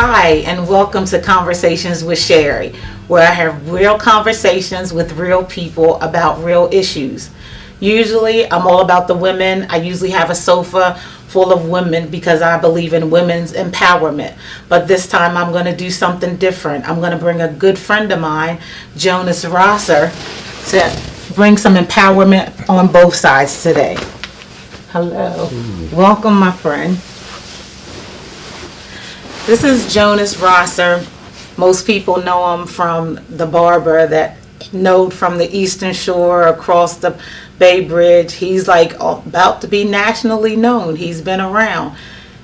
Hi, and welcome to Conversations with Cherie, where I have real conversations with real people about real issues. Usually, I'm all about the women. I usually have a sofa full of women because I believe in women's empowerment. But this time, I'm going to do something different. I'm going to bring a good friend of mine, Jonas Rosser, to bring some empowerment on both sides today. Hello. Welcome, my friend. This is Jonas Rosser. Most people know him from the barber that knowed from the Eastern Shore across the Bay Bridge. He's like about to be nationally known. He's been around.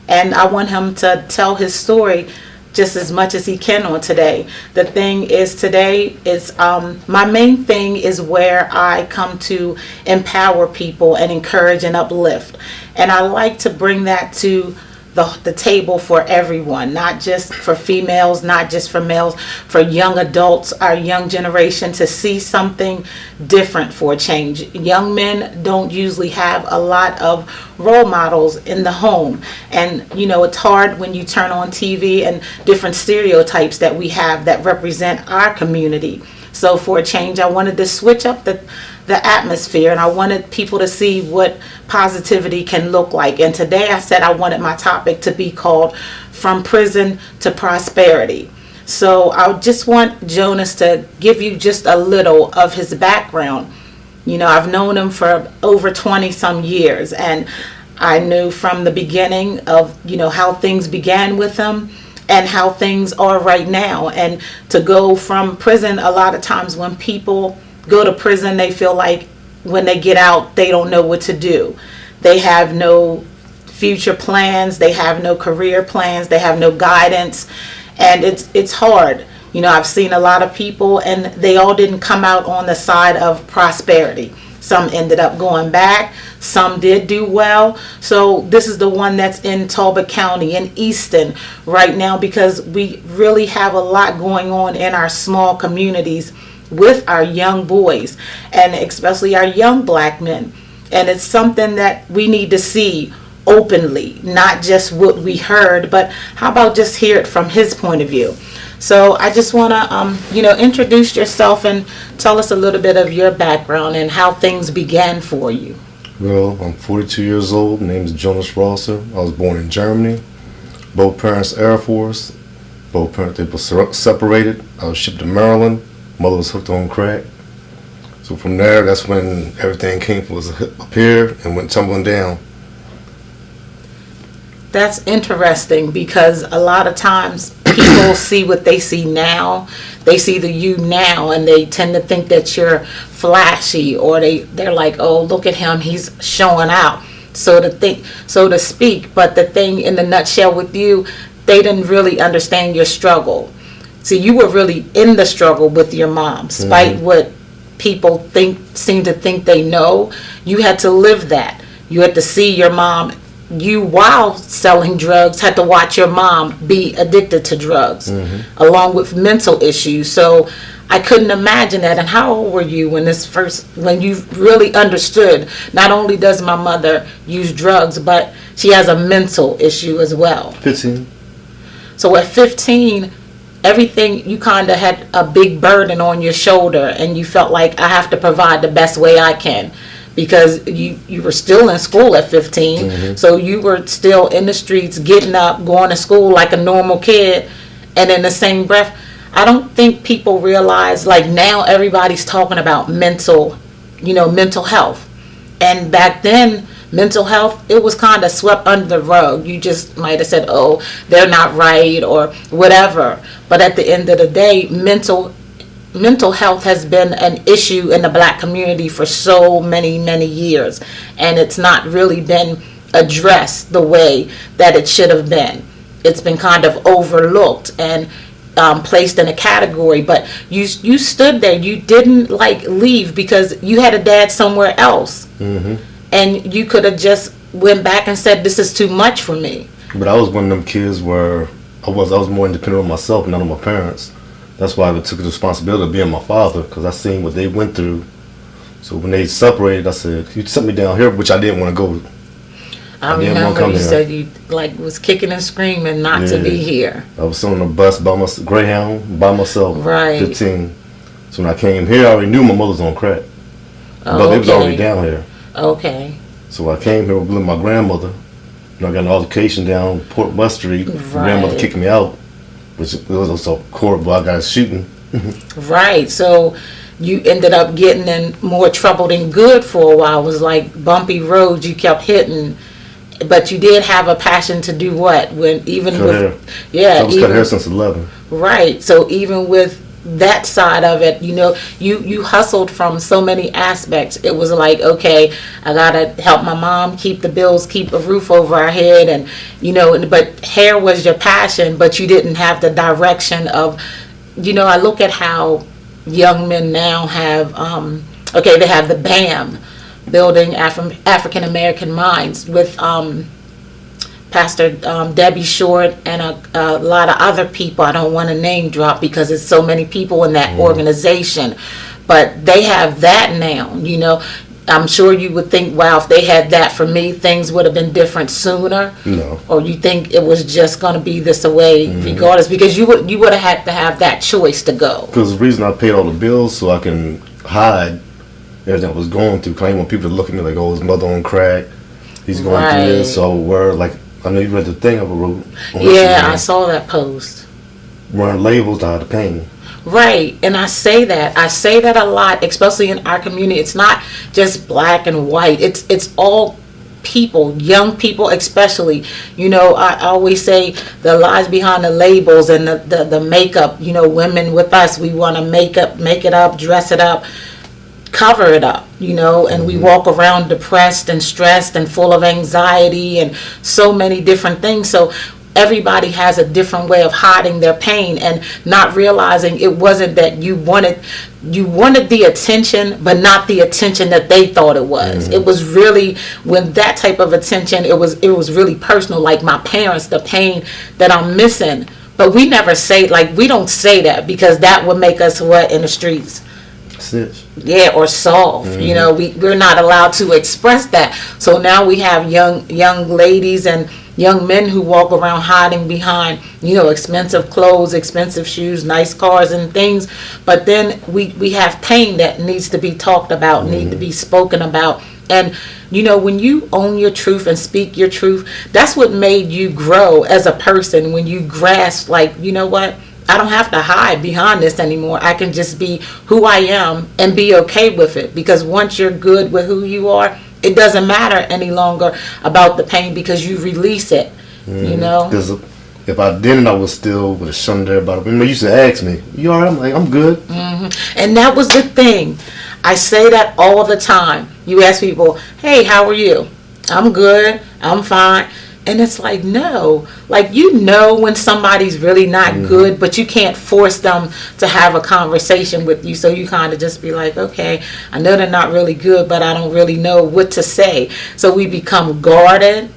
And I want him to tell his story just as much as he can on today. The thing is today is my main thing is where I come to empower people and encourage and uplift. And I like to bring that to the table for everyone, not just for females, not just for males, for young adults, our young generation, to see something different for a change. Young men don't usually have a lot of role models in the home, and you know it's hard when you turn on TV and different stereotypes that we have that represent our community. So for a change, I wanted to switch up the atmosphere, and I wanted people to see what positivity can look like. And today I said I wanted my topic to be called From Prison to Prosperity. So I just want Jonas to give you just a little of his background. You know, I've known him for over 20 some years, and I knew from the beginning of, you know, how things began with him and how things are right now. And to go from prison, a lot of times when people go to prison, they feel like when they get out, they don't know what to do. They have no future plans, they have no career plans, they have no guidance, and it's hard. You know, I've seen a lot of people, and they all didn't come out on the side of prosperity. Some ended up going back, some did do well. So this is the one that's in Talbot County, in Easton right now, because we really have a lot going on in our small communities with our young boys, and especially our young black men. And it's something that we need to see openly, not just what we heard, but how about just hear it from his point of view. So I just want to, introduce yourself and tell us a little bit of your background and how things began for you. Well, I'm 42 years old. My name is Jonas Rosser. I was born in Germany. Both parents Air Force. Both parents, they were separated. I was shipped to Maryland. Mother was hooked on crack. So from there, that's when everything appeared and went tumbling down. That's interesting, because a lot of times people see what they see now. They see the you now, and they tend to think that you're flashy, or they're like, oh, look at him, he's showing out, so to speak. But the thing in the nutshell with you, they didn't really understand your struggle. See, you were really in the struggle with your mom, despite what people seem to think they know. You had to live that. You had to see your mom. You, while selling drugs, had to watch your mom be addicted to drugs, along with mental issues. So I couldn't imagine that. And how old were you when you really understood, not only does my mother use drugs, but she has a mental issue as well? 15. So at 15, everything, you kind of had a big burden on your shoulder, and you felt like, I have to provide the best way I can. Because you were still in school at 15, so you were still in the streets, getting up, going to school like a normal kid. And in the same breath, I don't think people realize, like now everybody's talking about mental health. And back then, mental health, it was kind of swept under the rug. You just might have said, oh, they're not right or whatever. But at the end of the day, mental health has been an issue in the black community for so many years, and it's not really been addressed the way that it should have been. It's been kind of overlooked and placed in a category, but you stood there. You didn't leave because you had a dad somewhere else, and you could have just went back and said, this is too much for me. But I was one of them kids where I was more independent of myself, none of my parents. That's why I took the responsibility of being my father, because I seen what they went through. So when they separated, I said, you sent me down here, which I didn't want to go. I didn't want to remember come you here. said you like was kicking and screaming not to Yeah. be here. I was on the bus by myself, Greyhound, by myself, Right. 15. So when I came here, I already knew my mother's on crack. Oh, But they was already okay. down here. Okay. So I came here with my grandmother. I got an altercation down Port West Street. Right. Grandmother kicked me out, which was also court, but I got shooting. Right. So you ended up getting in more trouble than good for a while. It was like bumpy roads you kept hitting. But you did have a passion to do what? When even Cut hair. yeah, I was cut hair since 11. right. So even with that side of it, you hustled from so many aspects. It was like, okay, I gotta help my mom keep the bills, keep a roof over our head, and but hair was your passion, but you didn't have the direction of, I look at how young men now have, they have the BAM, Building African American Minds, with Pastor Debbie Short and a lot of other people. I don't want to name drop because there's so many people in that organization, but they have that now. I'm sure you would think, wow, if they had that for me, things would have been different sooner. No. Or you think it was just going to be this way regardless, because you would have had to have that choice to go. Because the reason I paid all the bills so I can hide everything I was going through. 'Cause I didn't want people to look at me like, oh, his mother on crack. He's going through this. So we're like, I know you read the thing I wrote. On Yeah, Instagram. I saw that post. Wearing labels to hide the pain. Right, and I say that a lot, especially in our community. It's not just black and white. It's all people, young people especially. I always say the lies behind the labels and the makeup. Women with us, we want to make it up, dress it up, cover it up, and we walk around depressed and stressed and full of anxiety and so many different things. So everybody has a different way of hiding their pain and not realizing it wasn't that you wanted the attention, but not the attention that they thought it was. It was really, when that type of attention, it was really personal, like my parents, the pain that I'm missing. But we never say, we don't say that, because that would make us what in the streets? Snitch. Yeah, or soft. We're not allowed to express that. So now we have young ladies and young men who walk around hiding behind, expensive clothes, expensive shoes, nice cars and things. But then we have pain that needs to be talked about, need to be spoken about. And when you own your truth and speak your truth, that's what made you grow as a person. When you grasp, what, I don't have to hide behind this anymore. I can just be who I am and be okay with it. Because once you're good with who you are, it doesn't matter any longer about the pain, because you release it, Because if I didn't, I would still would have shunned everybody. They used to ask me, you all right? I'm like, I'm good. And that was the thing. I say that all the time. You ask people, hey, how are you? I'm good. I'm fine. And it's like, no, when somebody's really not good, but you can't force them to have a conversation with you. So you kind of just be like, okay, I know they're not really good, but I don't really know what to say. So we become guarded.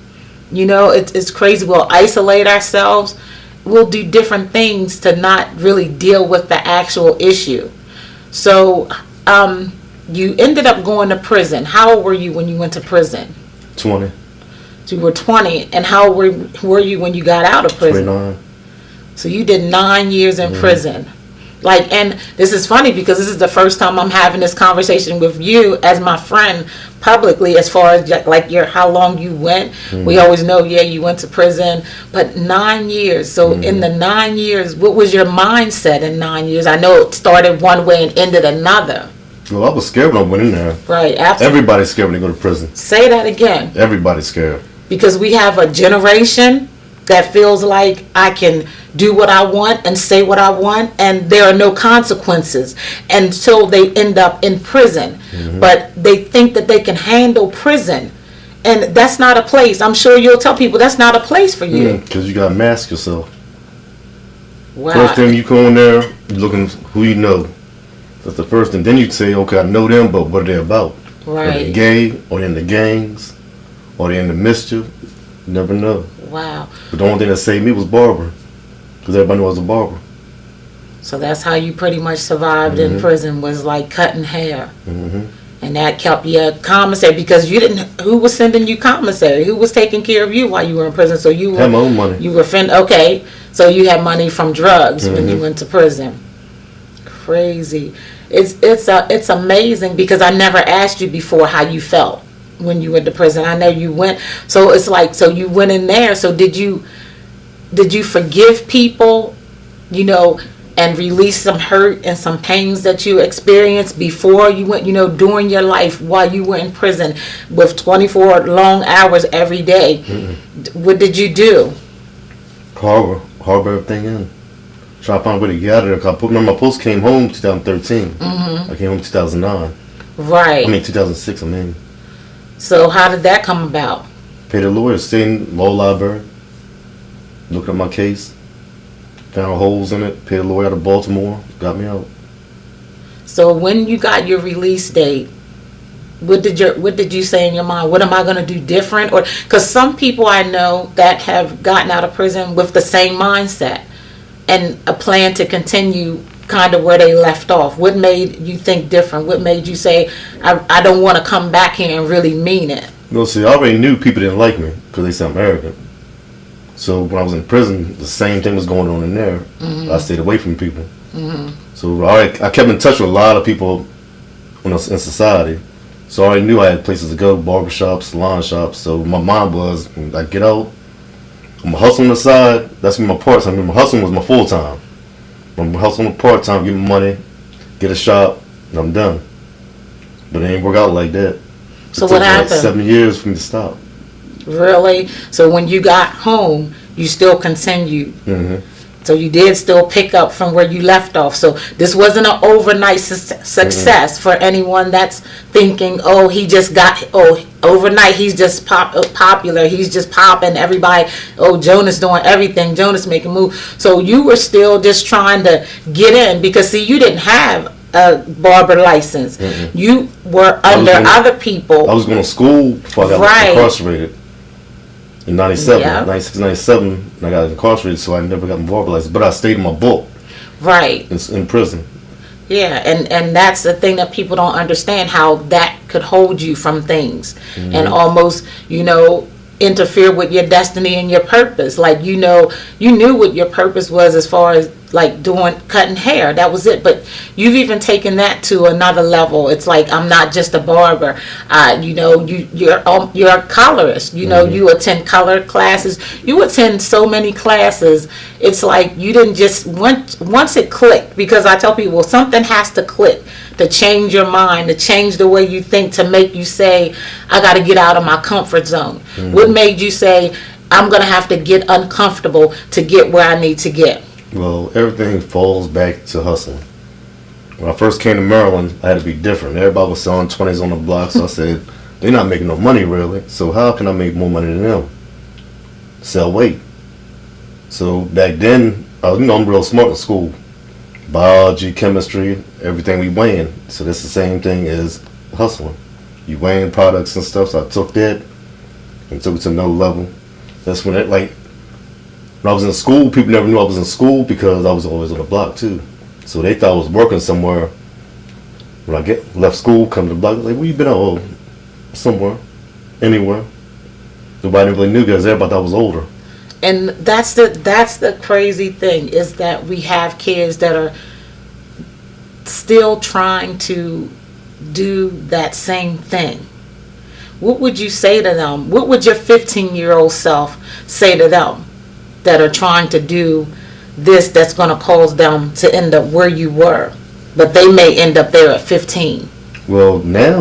It's crazy. We'll isolate ourselves. We'll do different things to not really deal with the actual issue. So you ended up going to prison. How old were you when you went to prison? 20. So you were 20, and how were you when you got out of prison? 29. So you did 9 years in prison. And this is funny because this is the first time I'm having this conversation with you as my friend publicly, as far as how long you went. We always know, you went to prison, but 9 years. So in the 9 years, what was your mindset in 9 years? I know it started one way and ended another. Well, I was scared when I went in there. Right. Everybody's scared when they go to prison. Say that again. Everybody's scared. Because we have a generation that feels like I can do what I want and say what I want, and there are no consequences until they end up in prison. But they think that they can handle prison, and that's not a place. I'm sure you'll tell people that's not a place for you. Because you got to mask yourself. Wow. First thing you go in there, you're looking who you know. That's the first thing. Then you say, okay, I know them, but what are they about? Right. Are they gay? Or they in the gangs? Or they in the mischief? You never know. Wow. But the only thing that saved me was barber. Because everybody knew I was a barber. So that's how you pretty much survived in prison, was cutting hair. And that kept you commissary because you didn't. Who was sending you commissary? Who was taking care of you while you were in prison? So you Had my own money. You were okay. So you had money from drugs when you went to prison. Crazy. It's amazing because I never asked you before how you felt when you went to prison. I know you went. So it's like, so you went in there. So did you forgive people? You know, and release some hurt and some pains that you experienced before you went, during your life while you were in prison with 24 long hours every day. What did you do? Harbor everything in. Try to find a way to get out of there. Remember, my post came home 2013. I came home 2009. Right. 2006, So how did that come about? Paid a lawyer, stayed in law library, looked at my case, found holes in it, paid a lawyer out of Baltimore, got me out. So when you got your release date, what did you say in your mind? What am I going to do different? Or because some people I know that have gotten out of prison with the same mindset and a plan to continue kind of where they left off. What made you think different? What made you say, I don't want to come back here and really mean it? No, see, I already knew people didn't like me because they said I'm arrogant. So when I was in prison, the same thing was going on in there. I stayed away from people. So I kept in touch with a lot of people when I was in society. So I already knew I had places to go, barbershops, salon shops. So my mind was, when I get out, I'm hustling on the side. That's my part-time. I mean, my hustling was my full-time. I'm hustling part-time, get my money, get a shop, and I'm done. But it ain't work out like that. So what happened? Like 7 years for me to stop. Really? So when you got home, you still continued. So you did still pick up from where you left off. So this wasn't an overnight success for anyone that's thinking, oh, he just got, overnight he's just popular. He's just popping. Everybody, Jonas doing everything. Jonas making moves. So you were still just trying to get in because, see, you didn't have a barber license. You were under other people. I was going to school before I got incarcerated. In 97, 96, 97, I got incarcerated, so I never got my barber license. But I stayed in my book. Right. In prison. Yeah, and that's the thing that people don't understand, how that could hold you from things and almost, interfere with your destiny and your purpose. Like, you knew what your purpose was as far as like cutting hair. That was it. But you've even taken that to another level. It's like, I'm not just a barber. You're a colorist. You attend color classes. You attend so many classes. It's like you didn't just once it clicked, because I tell people something has to click to change your mind, to change the way you think, to make you say, I got to get out of my comfort zone. What made you say, I'm going to have to get uncomfortable to get where I need to get? Well, everything falls back to hustling. When I first came to Maryland, I had to be different. Everybody was selling 20s on the block, so I said, they're not making no money really, so how can I make more money than them? Sell weight. So back then, I'm real smart in school. Biology, chemistry, everything we weighing. So that's the same thing as hustling. You weighing products and stuff, so I took that and took it to another level. That's when when I was in school, people never knew I was in school because I was always on the block too. So they thought I was working somewhere. When I left school, come to the block, like, where you been at? Oh, somewhere, anywhere. Nobody really knew because everybody thought I was older. And that's the crazy thing, is that we have kids that are still trying to do that same thing. What would you say to them? What would your 15-year-old self say to them that are trying to do this, that's going to cause them to end up where you were, but they may end up there at 15? Well, now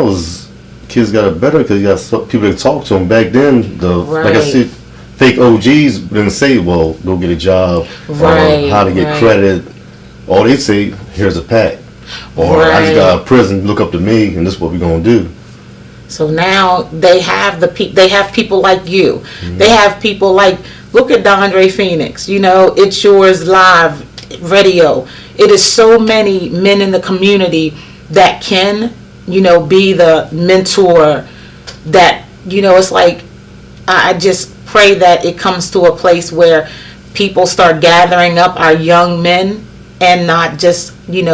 kids got it better because you got people to talk to them. Back then, like I said, fake OGs didn't say, well, go get a job, or how to get credit. All they say, here's a pack. Or I just got out of prison, look up to me, and this is what we're going to do. So now they have people like you. They have people like, look at Dondre Phoenix. It's Yours Live Radio. It is so many men in the community that can, be the mentor that, it's like, I just pray that it comes to a place where people start gathering up our young men and not just,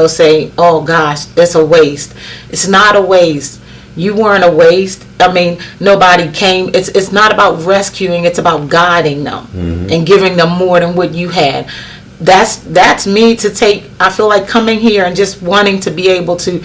say, oh gosh, it's a waste. It's not a waste. You weren't a waste. I mean, nobody came. It's not about rescuing. It's about guiding them and giving them more than what you had. That's me to take. I feel like coming here and just wanting to be able to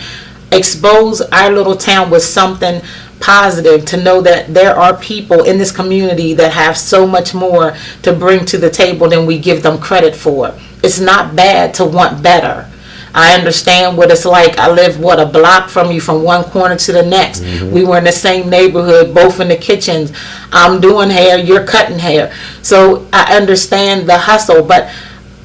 expose our little town with something positive, to know that there are people in this community that have so much more to bring to the table than we give them credit for. It's not bad to want better. I understand what it's like. I live, a block from you, from one corner to the next. We were in the same neighborhood, both in the kitchens. I'm doing hair, you're cutting hair. So I understand the hustle, but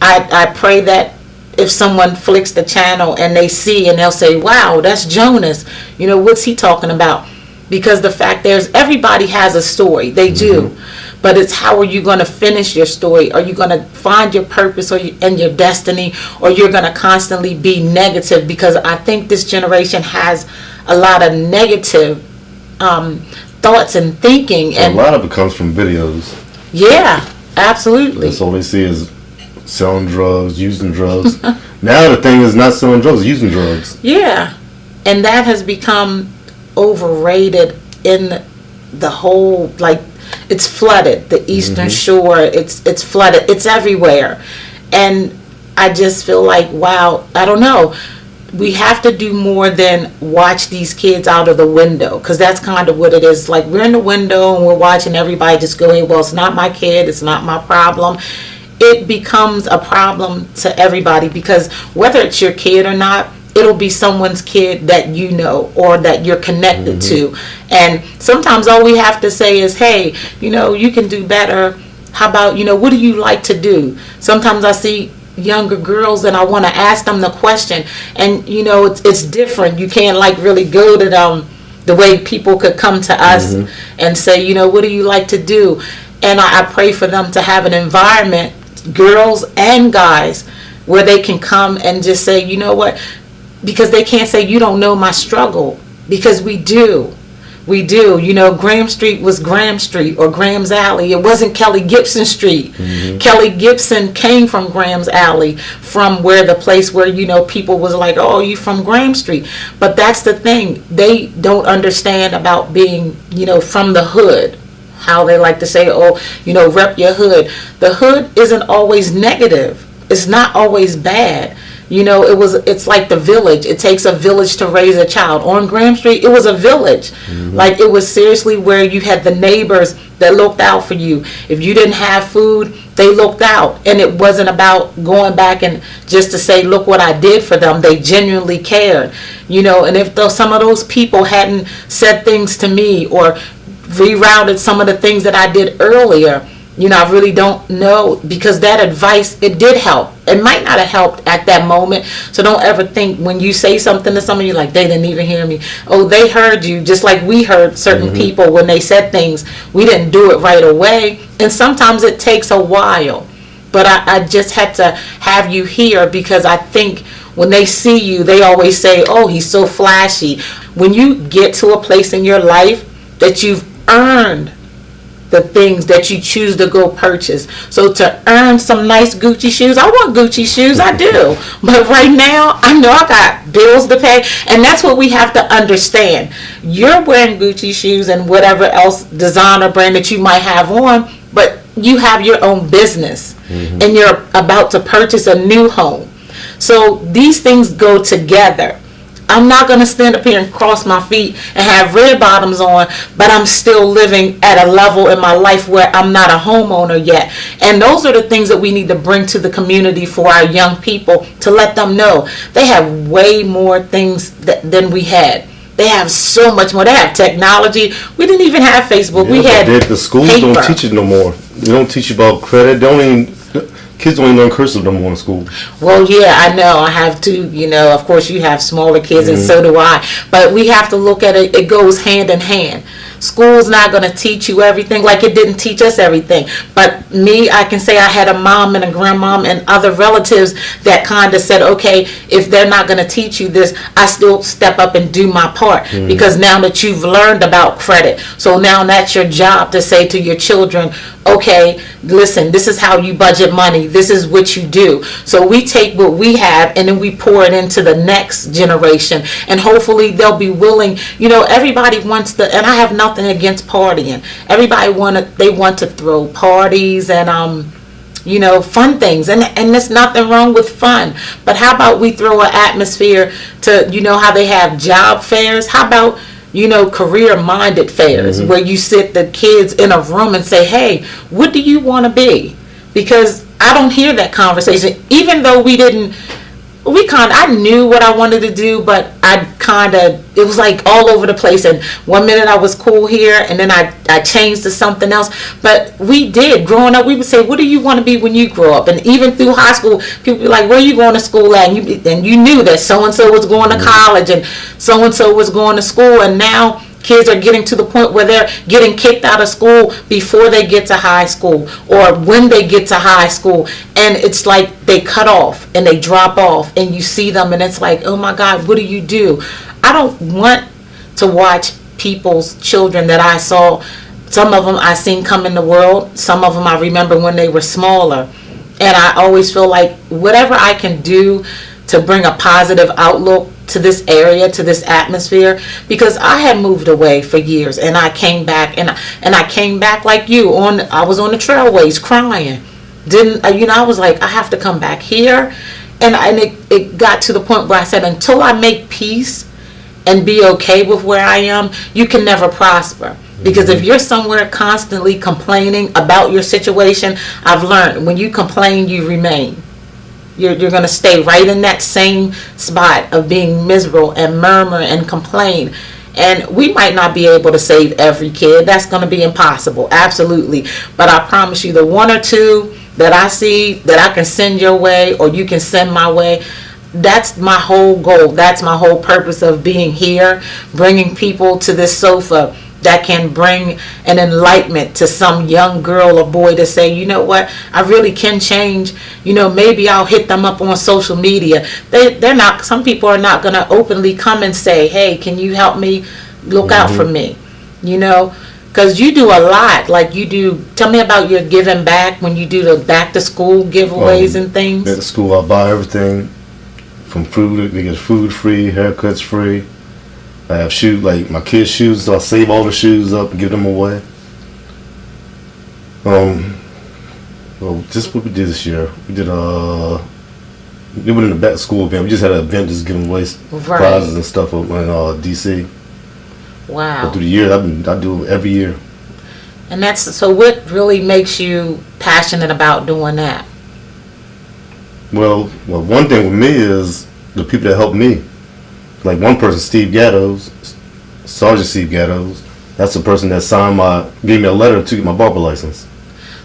I pray that if someone flicks the channel and they see and they'll say, wow, that's Jonas. What's he talking about? Because the fact everybody has a story. They do. But it's how are you going to finish your story? Are you going to find your purpose and your destiny? Or you're going to constantly be negative? Because I think this generation has a lot of negative thoughts and thinking. And a lot of it comes from videos. Yeah, absolutely. That's all they see is selling drugs, using drugs. Now the thing is not selling drugs, using drugs. Yeah. And that has become overrated in the whole, it's flooded. The Eastern Shore, it's flooded. It's everywhere. And I just feel like, wow, I don't know. We have to do more than watch these kids out of the window, because that's kind of what it is. Like, we're in the window and we're watching everybody just going, well, it's not my kid, it's not my problem. It becomes a problem to everybody, because whether it's your kid or not, it'll be someone's kid that you know or that you're connected to. And sometimes all we have to say is, hey, you can do better. How about, what do you like to do? Sometimes I see younger girls and I want to ask them the question, and it's different. You can't really go to them the way people could come to us and say, what do you like to do? And I pray for them to have an environment, girls and guys, where they can come and just say, you know what, because they can't say you don't know my struggle, because we do. Graham Street was Graham Street or Graham's Alley. It wasn't Kelly Gibson Street. Kelly Gibson came from Graham's Alley, from where the place where people was like, oh, you from Graham Street. But that's the thing, they don't understand about being from the hood. How they like to say, oh, rep your hood. The hood isn't always negative. It's not always bad. It's like the village. It takes a village to raise a child. On Graham Street, it was a village. Like, it was seriously where you had the neighbors that looked out for you. If you didn't have food, they looked out. And it wasn't about going back and just to say, look what I did for them. They genuinely cared. And if some of those people hadn't said things to me or rerouted some of the things that I did earlier, I really don't know, because that advice, it did help. It might not have helped at that moment. So don't ever think when you say something to someone, you're like, they didn't even hear me. Oh, they heard you, just like we heard certain people when they said things. We didn't do it right away. And sometimes it takes a while. But I just had to have you here, because I think when they see you, they always say, oh, he's so flashy. When you get to a place in your life that you've earned the things that you choose to go purchase. So to earn some nice Gucci shoes, I want Gucci shoes, I do. But right now, I know I got bills to pay, and that's what we have to understand. You're wearing Gucci shoes and whatever else designer brand that you might have on, but you have your own business, and you're about to purchase a new home. So these things go together. I'm not going to stand up here and cross my feet and have red bottoms on, but I'm still living at a level in my life where I'm not a homeowner yet. And those are the things that we need to bring to the community for our young people, to let them know they have way more things than we had. They have so much more. They have technology. We didn't even have Facebook. We had the schools paper. Don't teach it no more. They don't teach you about credit. Kids don't even learn cursive no more in school. Well, yeah, I know. I have two, of course you have smaller kids, and so do I. But we have to look at it. It goes hand in hand. School's not going to teach you everything, like it didn't teach us everything. But me, I can say I had a mom and a grandmom and other relatives that kind of said, okay, if they're not going to teach you this, I still step up and do my part. Because now that you've learned about credit, so now that's your job to say to your children, okay, listen, this is how you budget money. This is what you do. So we take what we have and then we pour it into the next generation. And hopefully they'll be willing. Everybody wants to, and I have nothing against partying. Everybody they want to throw parties and fun things, and there's nothing wrong with fun. But how about we throw an atmosphere to, how they have job fairs? How about career-minded fairs where you sit the kids in a room and say, hey, what do you want to be? Because I don't hear that conversation, even though I knew what I wanted to do, but it was like all over the place. And one minute I was cool here, and then I changed to something else. But growing up, we would say, what do you want to be when you grow up? And even through high school, people be like, where are you going to school at? And you knew that so-and-so was going to college and so-and-so was going to school. And now kids are getting to the point where they're getting kicked out of school before they get to high school or when they get to high school. And it's like they cut off and they drop off and you see them and it's like, oh my God, what do you do? I don't want to watch people's children that I saw. Some of them I seen come in the world. Some of them I remember when they were smaller. And I always feel like whatever I can do to bring a positive outlook to this area, to this atmosphere, because I had moved away for years and I came back and I came back like you I was on the trailways crying. I was like, I have to come back here. And it got to the point where I said, until I make peace and be okay with where I am, you can never prosper. Because if you're somewhere constantly complaining about your situation, I've learned when you complain, you remain. You're going to stay right in that same spot of being miserable and murmur and complain. And we might not be able to save every kid. That's going to be impossible. Absolutely. But I promise you, the one or two that I see that I can send your way or you can send my way, that's my whole goal. That's my whole purpose of being here, bringing people to this sofa that can bring an enlightenment to some young girl or boy to say, you know what, I really can change. Maybe I'll hit them up on social media. Some people are not going to openly come and say, hey, can you help me? Look out for me, because you do a lot. Like you do, tell me about your giving back when you do the back to school giveaways and things. At the school, I buy everything from food. They get food free, haircuts free. I have shoes, like my kids' shoes, so I save all the shoes up and give them away. Just what we did this year, we did we went in the back to school event. We just had an event just giving away prizes and stuff up in DC. Wow. But through the years, I do it every year. And so what really makes you passionate about doing that? Well, one thing with me is the people that help me. Like one person, Steve Gattos, Sergeant Steve Gattos, that's the person that gave me a letter to get my barber license.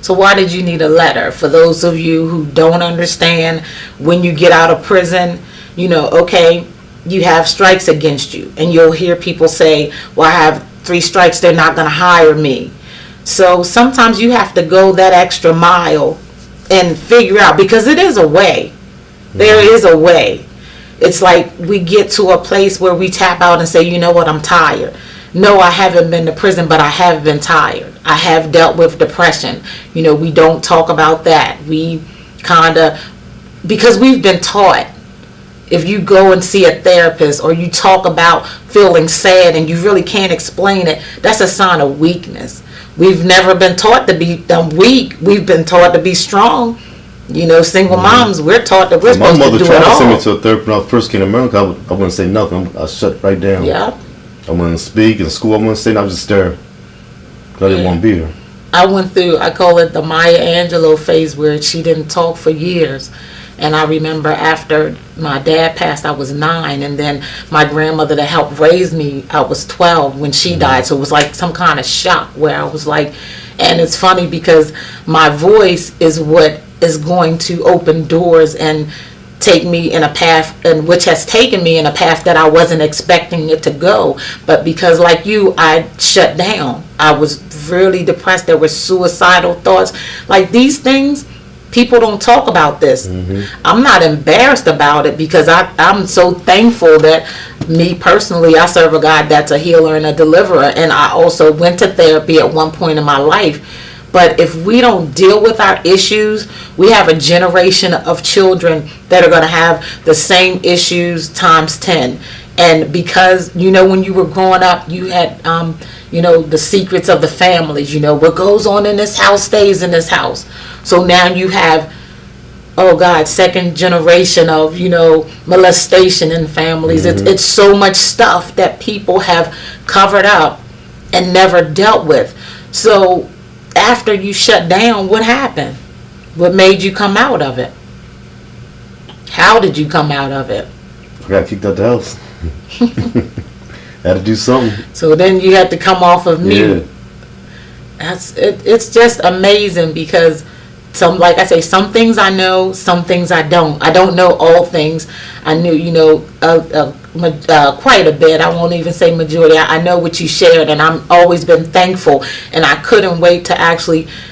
So why did you need a letter? For those of you who don't understand, when you get out of prison, okay, you have strikes against you. And you'll hear people say, well, I have 3 strikes, they're not going to hire me. So sometimes you have to go that extra mile and figure out, because it is a way. There is a way. It's like we get to a place where we tap out and say, you know what, I'm tired. No, I haven't been to prison, but I have been tired. I have dealt with depression. We don't talk about that. We because we've been taught, if you go and see a therapist or you talk about feeling sad and you really can't explain it, that's a sign of weakness. We've never been taught to be weak. We've been taught to be strong. Single moms, we're taught that we're supposed to do it all. My mother tried to send me to a therapist when I first came to America. I wouldn't say nothing. I shut right down. Yeah. I wouldn't speak in school. I wouldn't say nothing. I was just staring. I didn't want to be here. I went through, I call it the Maya Angelou phase, where she didn't talk for years. And I remember after my dad passed, I was 9. And then my grandmother that helped raise me, I was 12 when she died. So it was like some kind of shock where I was like, and it's funny because my voice is what is going to open doors and take me in a path, and which has taken me in a path that I wasn't expecting it to go. But because, like you, I shut down. I was really depressed. There were suicidal thoughts. Like, these things, people don't talk about this. I'm not embarrassed about it, because I'm so thankful that, me personally, I serve a God that's a healer and a deliverer, and I also went to therapy at one point in my life. But if we don't deal with our issues, we have a generation of children that are going to have the same issues times 10. And because, when you were growing up, you had, the secrets of the families, what goes on in this house stays in this house. So now you have, oh God, second generation of, molestation in families. It's so much stuff that people have covered up and never dealt with. So after you shut down, what happened? What made you come out of it? How did you come out of it? I got kicked out the house. Had to do something. So then you had to come off of mute. Yeah. It's just amazing, because like I say, some things I know, some things I don't. I don't know all things. I knew, quite a bit. I won't even say majority. I know what you shared, and I'm always been thankful. And I couldn't wait to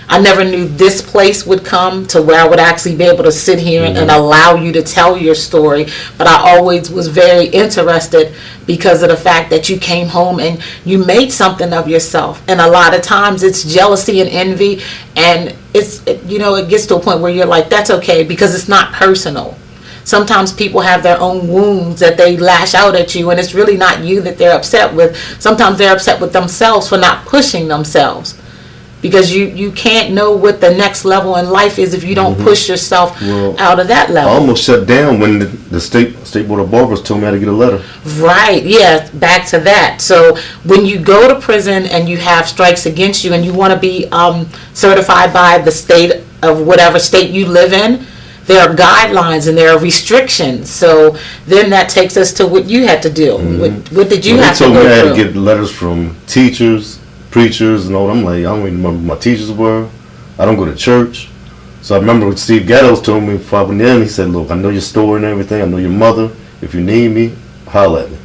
I never knew this place would come to where I would actually be able to sit here and allow you to tell your story. But I always was very interested, because of the fact that you came home and you made something of yourself. And a lot of times it's jealousy and envy, and it gets to a point where you're like, that's okay, because it's not personal. Sometimes people have their own wounds that they lash out at you, and it's really not you that they're upset with. Sometimes they're upset with themselves for not pushing themselves, because you can't know what the next level in life is if you don't push yourself out of that level. I almost shut down when the state board of barbers told me how to get a letter. Right, yeah, back to that. So when you go to prison and you have strikes against you, and you want to be certified by the state of whatever state you live in, there are guidelines and there are restrictions. So then that takes us to what you had to do. What did you have to go through? They told me I had to get letters from teachers, preachers, and all. I'm like, I don't even remember who my teachers were. I don't go to church. So I remember what Steve Gattos told me before I went in. He said, look, I know your story and everything. I know your mother. If you need me, holler at me.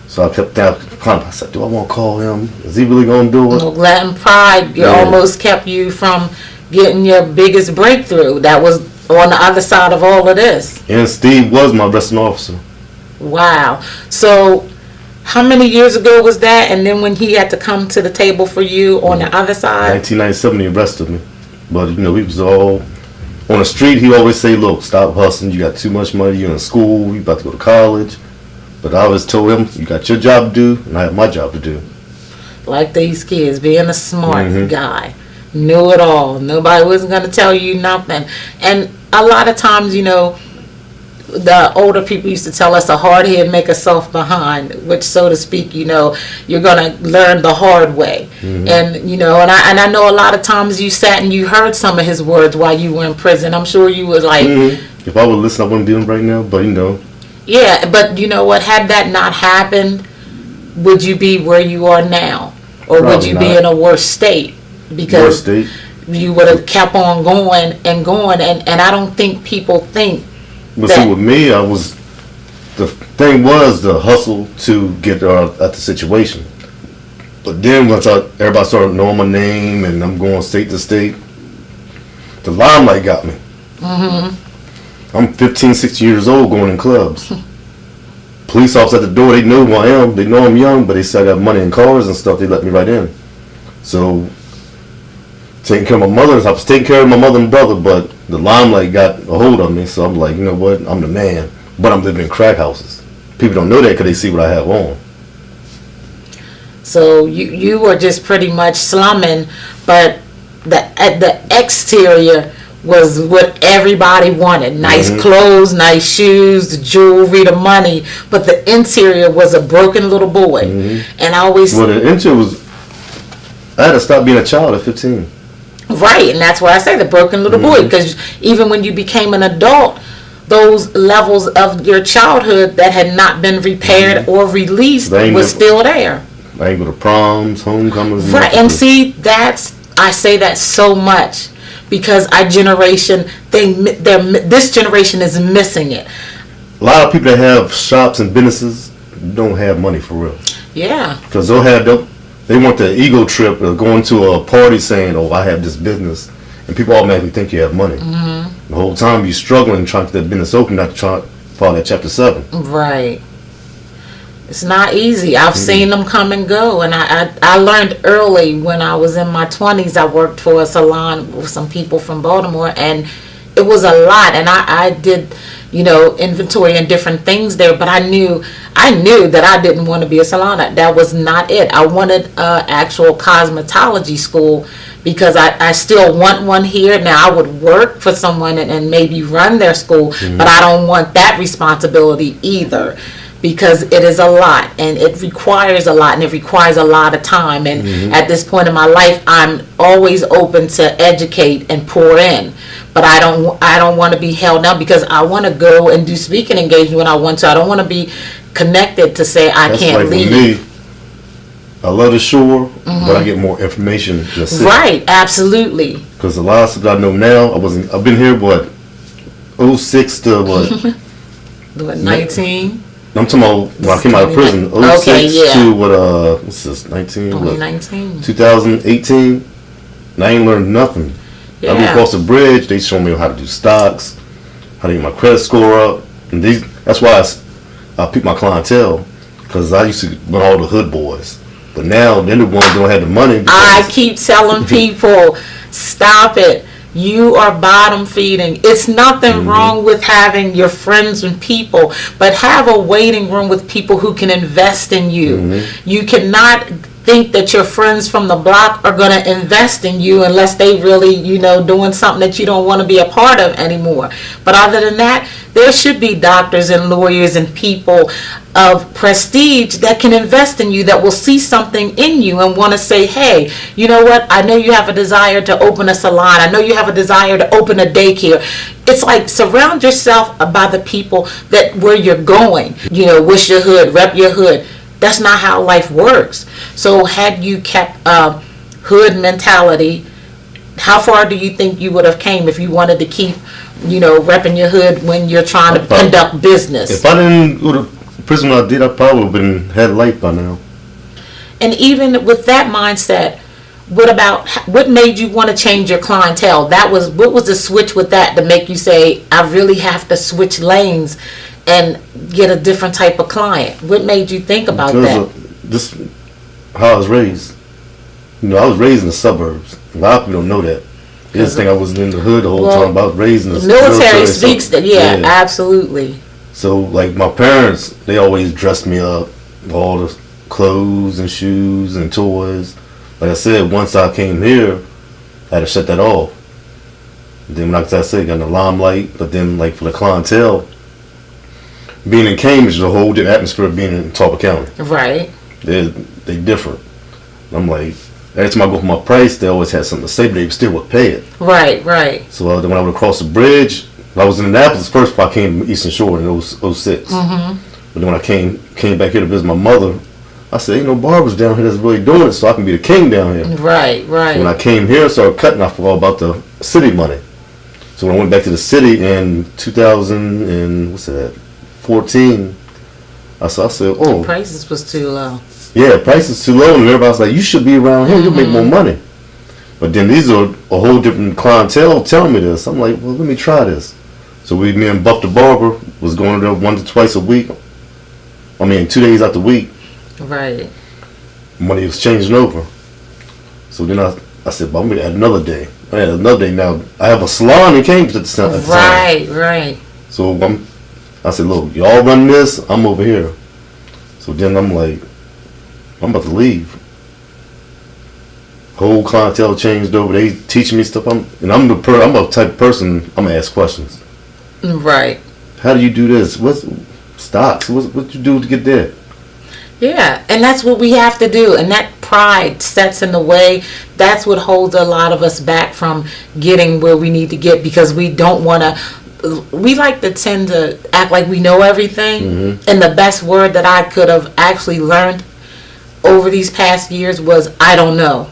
So I kept down. I said, do I want to call him? Is he really going to do it? Latin pride almost kept you from getting your biggest breakthrough. That was on the other side of all of this. And Steve was my arresting officer. Wow. So how many years ago was that? And then when he had to come to the table for you on the other side? 1997, he arrested me. But, he was all on the street. He always say, look, stop hustling. You got too much money. You're in school. You about to go to college. But I always told him, you got your job to do, and I have my job to do. Like these kids, being a smart guy. Knew it all. Nobody wasn't going to tell you nothing. And a lot of times, the older people used to tell us a hard head make a soft behind, which, so to speak, you're going to learn the hard way. And, and I know a lot of times you sat and you heard some of his words while you were in prison. I'm sure you was like... If I would listen, I wouldn't be in right now, but Yeah, but you know what? Had that not happened, would you be where you are now? Or Probably would you not. be in a worse state? Because you would have kept on going, and I don't think people think. But see, with me, the thing was the hustle to get at the situation. But then once everybody started knowing my name and I'm going state to state, the limelight got me. I'm 15, 16 years old going in clubs. Police officers at the door, they know who I am. They know I'm young, but they say I got money and cars and stuff. They let me right in. So taking care of my mother, I was taking care of my mother and brother, but the limelight got a hold on me. So I'm like, you know what? I'm the man. But I'm living in crack houses. People don't know that because they see what I have on. So you were just pretty much slumming, but the exterior was what everybody wanted. Nice clothes, nice shoes, the jewelry, the money. But the interior was a broken little boy. And I always... Well, the interior was... I had to stop being a child at 15. Right, and that's why I say the broken little boy. Because even when you became an adult, those levels of your childhood that had not been repaired or released was still there. I ain't go to proms, homecomings. Right, and see, I say that so much. because our generation, this generation is missing it. A lot of people that have shops and businesses don't have money for real. Yeah. Because they want the ego trip of going to a party saying, "Oh, I have this business," and people automatically think you have money. Mm-hmm. The whole time you're struggling trying to get that business open, not trying to follow that Chapter 7. Right. It's not easy. I've seen them come and go, and I learned early when I was in my 20s. I worked for a salon with some people from Baltimore, and it was a lot. And I did, inventory and different things there. But I knew that I didn't want to be a salon. That was not it. I wanted actual cosmetology school because I still want one here. Now I would work for someone and maybe run their school, but I don't want that responsibility either. Because it is a lot, and it requires a lot, and it requires a lot of time. And at this point in my life, I'm always open to educate and pour in. But I don't want to be held down because I want to go and do speaking engagement when I want to. I don't want to be connected to say I can't leave. That's like me. I love the shore, but I get more information in the city. Right, absolutely. Because a lot of stuff I know now, I've been here, 06 to what? 19? I'm talking about when I came out of prison, 06 to what's this, 19? 2019. 2018. And I ain't learned nothing. Yeah. I be across the bridge, they show me how to do stocks, how to get my credit score up. And that's why I pick my clientele, because I used to run all the hood boys. But now, they're the ones that don't have the money. I keep telling people, stop it. You are bottom feeding. It's nothing wrong with having your friends and people, but have a waiting room with people who can invest in you. You cannot think that your friends from the block are going to invest in you unless they really, doing something that you don't want to be a part of anymore. But other than that, there should be doctors and lawyers and people of prestige that can invest in you, that will see something in you and want to say, hey, you know what? I know you have a desire to open a salon. I know you have a desire to open a daycare. It's like, surround yourself by the people that where you're going. Wish your hood, rep your hood. That's not how life works. So had you kept hood mentality, how far do you think you would have came if you wanted to keep, repping your hood when you're trying to conduct business? If I didn't go to prison when I did, I probably would have had life by now. And even with that mindset, what made you want to change your clientele? What was the switch with that to make you say, I really have to switch lanes and get a different type of client? What made you think about that? This how I was raised. I was raised in the suburbs. A lot of people don't know that. They just think I was in the hood the whole time. But I was raised in the military speaks that. Yeah, absolutely. So, like, my parents, they always dressed me up, all the clothes and shoes and toys. Like I said, once I came here, I had to shut that off. Then, like I said, got in the limelight. But then, like, for the clientele, being in Cambridge is a whole different atmosphere of being in Talbot County. Right. They different. I'm like, every time I go for my price, they always had something to say, but they still would pay it. Right. So then when I would cross the bridge, I was in Annapolis first before I came to Eastern Shore in 06. But then when I came back here to visit my mother, I said, ain't no barbers down here that's really doing it, so I can be the king down here. Right. So when I came here and started cutting, I forgot about the city money. So when I went back to the city in 2014, I said, oh. The prices was too low. Yeah, prices too low, and everybody's like, you should be around here, you'll make more money. But then these are a whole different clientele telling me this. I'm like, well, let me try this. So me and Buff the barber was going there 1 to twice a week. 2 days out the week. Right. Money was changing over. So then I said, well, I'm going to add another day. I had another day now. I have a salon in Cambridge at the time. Right. So I said, look, y'all run this, I'm over here. So then I'm like, I'm about to leave. Whole clientele changed over. They teaching me stuff. I'm a type of person, I'm going to ask questions. Right. How do you do this? What's stocks? What you do to get there? Yeah, and that's what we have to do. And that pride sets in the way. That's what holds a lot of us back from getting where we need to get, because we don't want to. We like to tend to act like we know everything. And the best word that I could have actually learned over these past years was, I don't know.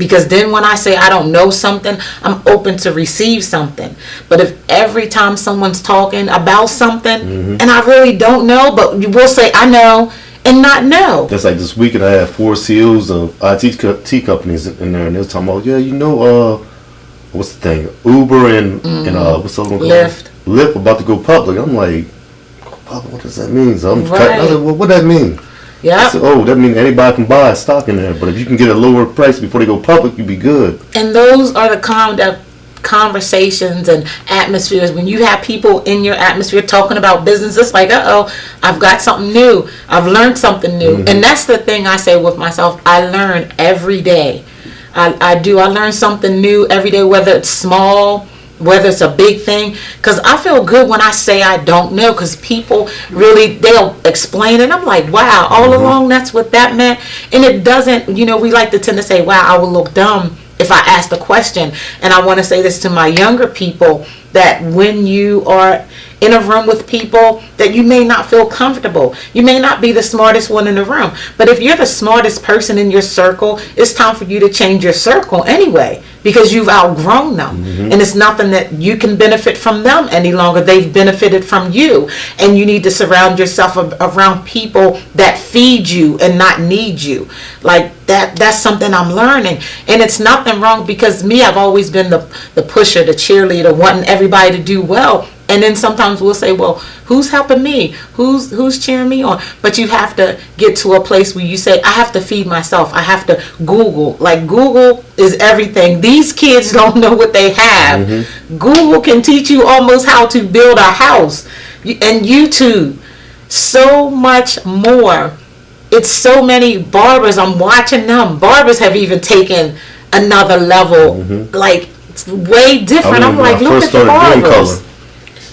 Because then when I say I don't know something, I'm open to receive something. But if every time someone's talking about something and I really don't know, but you will say I know and not know. That's like this weekend I had 4 CEOs of IT companies in there, and they was talking about, what's the thing? Uber and what's the other one called? Lyft about to go public. I'm like, go public? What does that mean? So I was like, well, what that mean? Yeah. So, that means anybody can buy a stock in there, but if you can get a lower price before they go public, you'll be good. And those are the kind of conversations and atmospheres when you have people in your atmosphere talking about business. It's like, I've got something new. I've learned something new. And that's the thing I say with myself. I learn every day. I learn something new every day, whether it's small, whether it's a big thing, because I feel good when I say I don't know, because people really, they'll explain it. I'm like, wow, all along that's what that meant. And it doesn't, we like to tend to say, wow, I will look dumb if I ask the question. And I want to say this to my younger people, that when you are in a room with people that you may not feel comfortable, you may not be the smartest one in the room, but if you're the smartest person in your circle, it's time for you to change your circle anyway, because you've outgrown them. And it's nothing that you can benefit from them any longer. They've benefited from you, and you need to surround yourself around people that feed you and not need you. Like that's something I'm learning. And it's nothing wrong, because I've always been the pusher, the cheerleader, wanting everybody to do well. And then sometimes we'll say, well, who's helping me? Who's cheering me on? But you have to get to a place where you say, I have to feed myself. I have to Google. Like, Google is everything. These kids don't know what they have. Google can teach you almost how to build a house. And YouTube, so much more. It's so many barbers. I'm watching them. Barbers have even taken another level. Like, it's way different. I'm like, look at the barbers.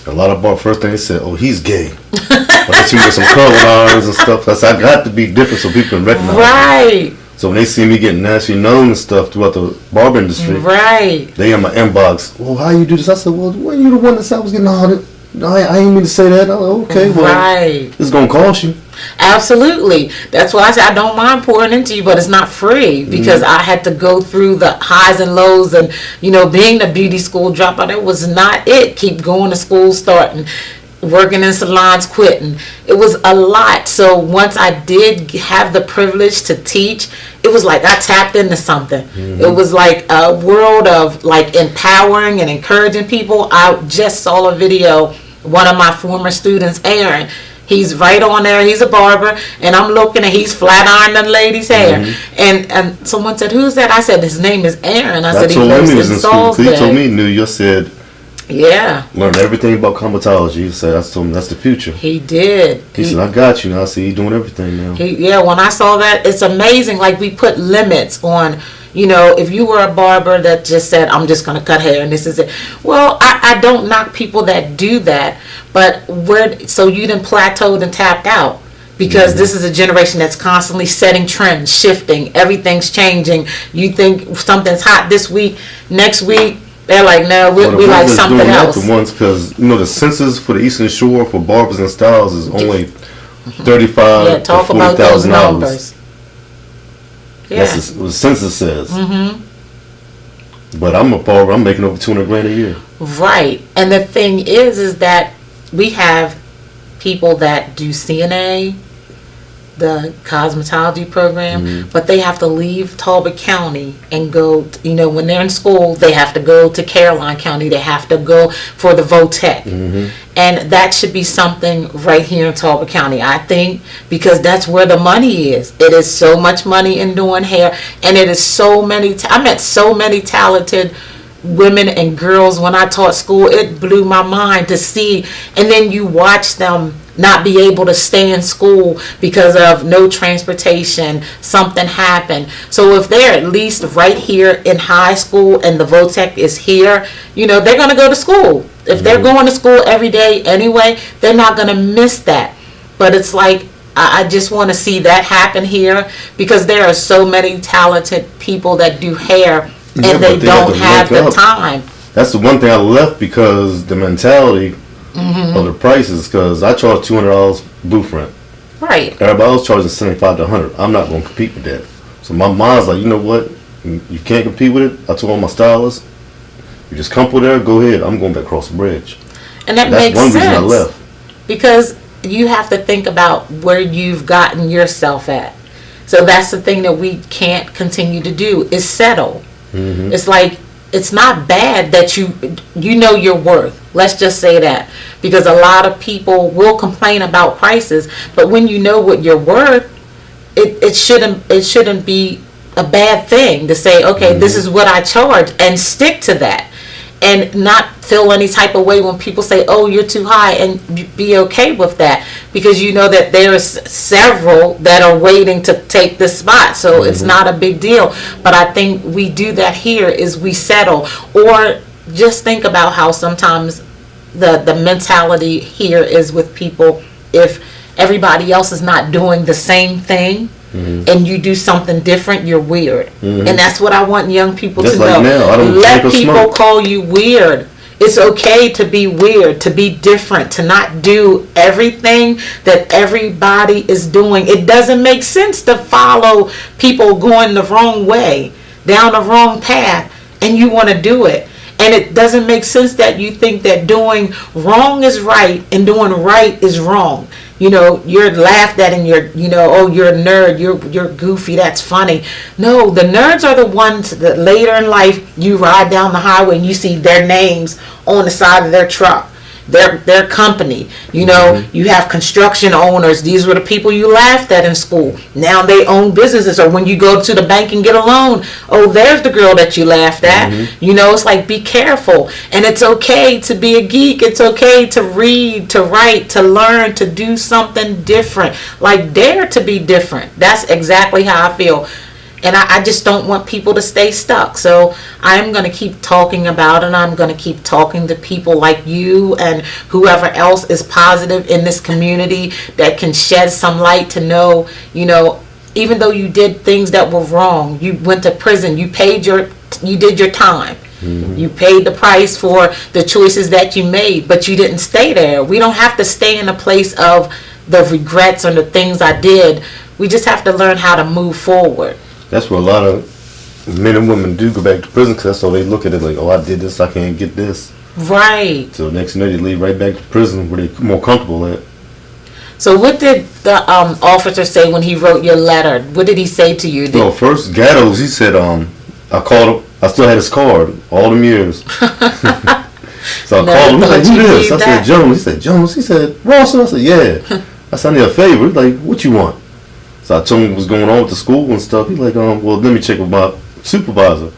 A lot of barbers, first thing they said, he's gay. But they see me with some curling irons and stuff. That's, I got to be different so people can recognize me. So when they see me getting nationally known and stuff throughout the barber industry, they in my inbox, well, how you do this? I said, well, weren't you the one that said I was getting all this? No, I ain't mean to say that. Okay, well, it's going to cost you. Absolutely. That's why I said I don't mind pouring into you, but it's not free, because I had to go through the highs and lows, and being the beauty school dropout, it was not it. Keep going to school, starting, working in salons, quitting. It was a lot. So once I did have the privilege to teach, it was like I tapped into something. It was like a world of like empowering and encouraging people. I just saw a video, one of my former students, Aaron, he's right on there. He's a barber, and I'm looking, and he's flat ironing the lady's hair. And someone said, "Who's that?" I said, "His name is Aaron." I said, "He lives in Salisbury." He told me he knew you. Said, "Yeah, learned everything about cosmetology." He said, "I told him that's the future." He did. He said, "I got you now." I said, "He's doing everything now." When I saw that, it's amazing. Like, we put limits on. If you were a barber that just said, I'm just going to cut hair and this is it. Well, I don't knock people that do that, but so you done plateaued and tapped out, because this is a generation that's constantly setting trends, shifting, everything's changing. You think something's hot this week, next week, they're like, no, we like something else. The ones, because, the census for the Eastern Shore for barbers and styles is only 35 to 40,000 numbers. Yeah. That's what the census says. But I'm a barber. I'm making over $200,000 a year. Right. And the thing is that we have people that do CNA, the cosmetology program, but they have to leave Talbot County and go, when they're in school, they have to go to Caroline County. They have to go for the VOTEC. And that should be something right here in Talbot County, I think, because that's where the money is. It is so much money in doing hair, and it is so many, I met so many talented women and girls when I taught school. It blew my mind to see, and then you watch them not be able to stay in school because of no transportation, something happened. So if they're at least right here in high school and the VOTEC is here, they're going to go to school. If they're going to school every day anyway, they're not going to miss that. But it's like, I just want to see that happen here, because there are so many talented people that do hair, and they don't have the time. That's the one thing I left, because the mentality of the prices, because I charge $200 booth rent. Right. Everybody else charging $75 to $100. I'm not going to compete with that. So my mind's like, you know what? You can't compete with it. I told my stylist, you just come there, go ahead. I'm going back across the bridge. And that's makes one sense. reason I left. Because you have to think about where you've gotten yourself at. So that's the thing that we can't continue to do is settle. Mm-hmm. It's like, it's not bad that you know your worth. Let's just say that. Because a lot of people will complain about prices, but when you know what you're worth, it shouldn't be a bad thing to say, okay, mm-hmm. this is what I charge, and stick to that. And not feel any type of way when people say, oh, you're too high, and be okay with that, because you know that there's several that are waiting to take this spot, so it's not a big deal. But I think we do that here is we settle, or just think about how sometimes the mentality here is with people, if everybody else is not doing the same thing, and you do something different, you're weird. And that's what I want young people just to like know. Now, I don't let drink or people smoke. call you weird. It's okay to be weird, to be different, to not do everything that everybody is doing. It doesn't make sense to follow people going the wrong way, down the wrong path, and you want to do it. And it doesn't make sense that you think that doing wrong is right and doing right is wrong. You know, you're laughed at and you're, oh, you're a nerd, you're goofy, that's funny. No, the nerds are the ones that later in life you ride down the highway and you see their names on the side of their truck, their company. You have construction owners. These were the people you laughed at in school. Now they own businesses. Or when you go to the bank and get a loan, oh, there's the girl that you laughed at. It's like, be careful. And it's okay to be a geek. It's okay to read, to write, to learn, to do something different. Like, dare to be different. That's exactly how I feel. And I just don't want people to stay stuck. So I'm going to keep talking about it. And I'm going to keep talking to people like you and whoever else is positive in this community that can shed some light to know, even though you did things that were wrong, you went to prison, you did your time. You paid the price for the choices that you made, but you didn't stay there. We don't have to stay in a place of the regrets or the things I did. We just have to learn how to move forward. That's what a lot of men and women do, go back to prison, because that's how they look at it, like, oh, I did this, I can't get this. Right. So next thing they leave right back to prison where they're more comfortable at. So what did the officer say when he wrote your letter? What did he say to you? No, first, Gattos, he said, I called him, I still had his card, all them years. So I called him, he's like, who this? I said, Jones. He said, Jones. He said, Rawson. I said, yeah. I said, I need a favor. He's like, what you want? So I told him what was going on with the school and stuff. He's like, well, let me check with my supervisor.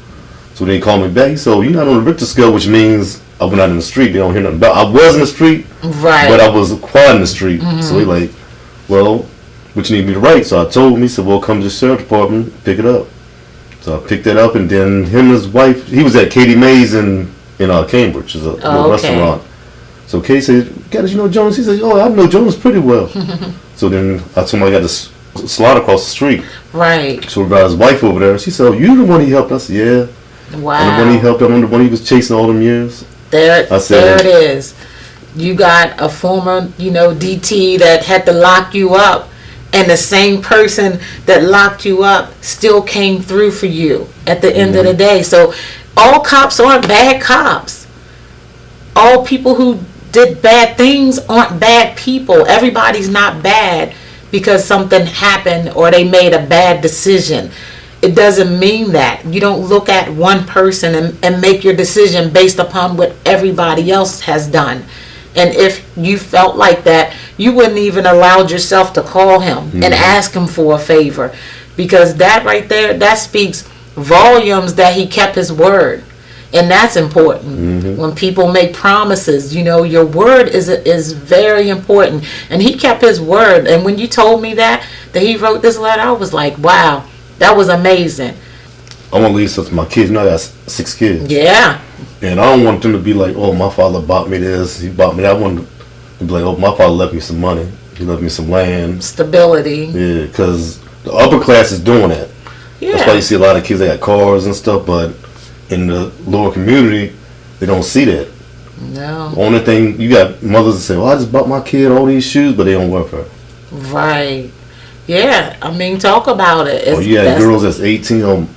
So then he called me back. He said, you're not on the Richter scale, which means I went out in the street. They don't hear nothing about. I was in the street, right? But I was quiet in the street. So he like, well, what you need me to write? So I told him. He said, well, come to the sheriff department, pick it up. So I picked that up, and then him and his wife, he was at Katie Mae's in Cambridge, is a little restaurant. So Katie said, God, you know Jonas? He said, oh, I know Jonas pretty well. So then I told him I got this slot across the street. Right. So we brought his wife over there. She said, oh, you the one he helped? I said, yeah. Wow. I'm the one he helped. I'm the one he was chasing all them years. There it is. You got a former, DT that had to lock you up, and the same person that locked you up still came through for you at the end of the day. So all cops aren't bad cops. All people who did bad things aren't bad people. Everybody's not bad because something happened or they made a bad decision. It doesn't mean that. You don't look at one person and make your decision based upon what everybody else has done. And if you felt like that, you wouldn't even allowed yourself to call him and ask him for a favor. Because that right there, that speaks volumes that he kept his word. And that's important. When people make promises, your word is very important. And he kept his word. And when you told me that he wrote this letter, I was like, wow, that was amazing. I want to leave stuff to my kids. I got 6 kids. Yeah. And I don't want them to be like, oh, my father bought me this, he bought me that. I want them to be like, oh, my father left me some money. He left me some land. Stability. Yeah, because the upper class is doing that. Yeah. That's why you see a lot of kids that got cars and stuff, but in the lower community, they don't see that. No. The only thing, you got mothers that say, well, I just bought my kid all these shoes, but they don't work for her. Right. Yeah, talk about it. Or you got girls that's 18,